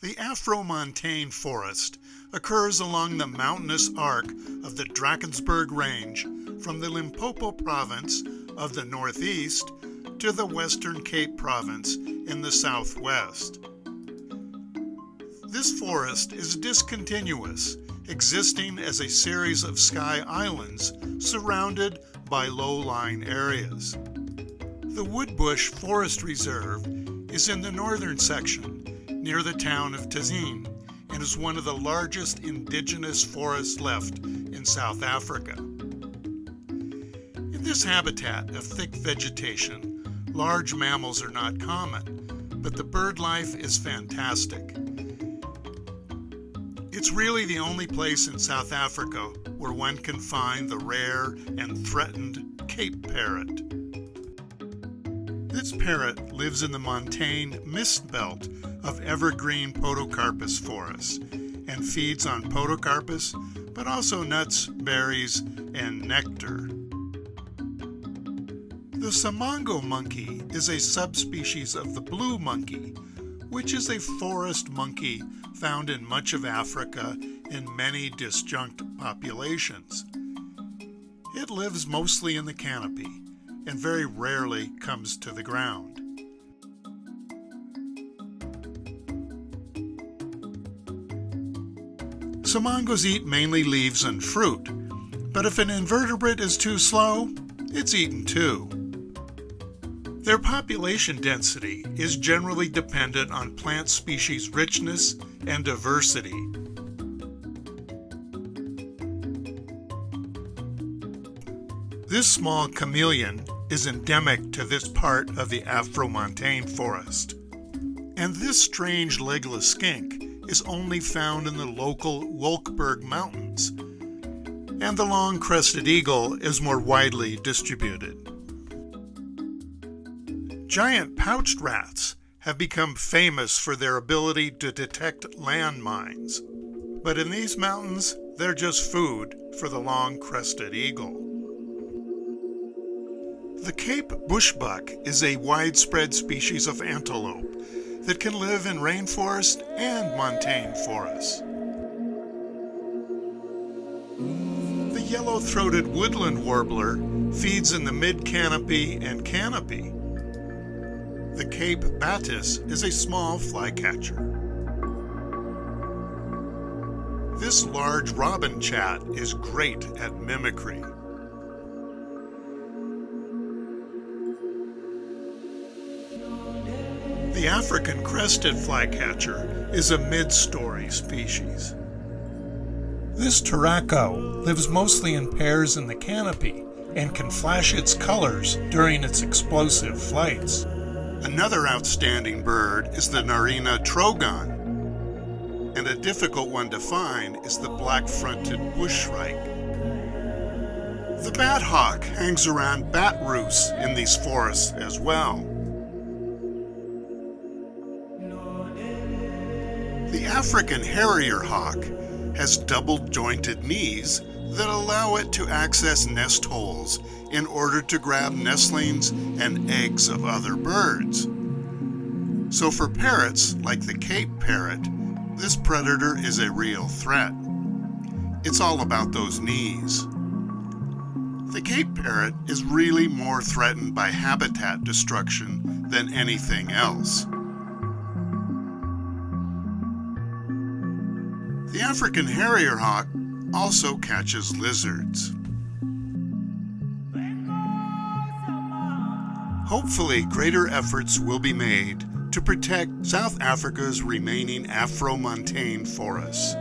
The Afro Montane Forest occurs along the mountainous arc of the Drakensberg Range from the Limpopo province of the northeast to the western Cape province in the southwest. This forest is discontinuous, existing as a series of sky islands surrounded by low-lying areas. The Woodbush Forest Reserve is in the northern section, near the town of Tazine, and is one of the largest indigenous forests left in South Africa. In this habitat of thick vegetation, large mammals are not common, but the bird life is fantastic. It's really the only place in South Africa where one can find the rare and threatened Cape Parrot. This parrot lives in the montane mist belt of evergreen podocarpus forests and feeds on podocarpus, but also nuts, berries, and nectar. The samango monkey is a subspecies of the blue monkey, which is a forest monkey found in much of Africa in many disjunct populations. It lives mostly in the canopy and very rarely comes to the ground. Samangos eat mainly leaves and fruit, but if an invertebrate is too slow, it's eaten too. Their population density is generally dependent on plant species richness and diversity. This small chameleon is endemic to this part of the Afro Montane Forest, and this strange legless skink is only found in the local Wolkberg Mountains, and the long-crested eagle is more widely distributed. Giant pouched rats have become famous for their ability to detect landmines, but in these mountains, they're just food for the long-crested eagle. The Cape bushbuck is a widespread species of antelope that can live in rainforest and montane forests. The yellow-throated woodland warbler feeds in the mid-canopy and canopy. The Cape batis is a small flycatcher. This large robin chat is great at mimicry. The African crested flycatcher is a mid-story species. This turaco lives mostly in pairs in the canopy and can flash its colors during its explosive flights. Another outstanding bird is the narina trogon, and a difficult one to find is the black-fronted bushshrike. The bat hawk hangs around bat roosts in these forests as well. The African harrier hawk has double-jointed knees that allow it to access nest holes in order to grab nestlings and eggs of other birds. So for parrots like the Cape Parrot, this predator is a real threat. It's all about those knees. The Cape Parrot is really more threatened by habitat destruction than anything else. The African harrier hawk also catches lizards. Hopefully, greater efforts will be made to protect South Africa's remaining Afro Montane forests.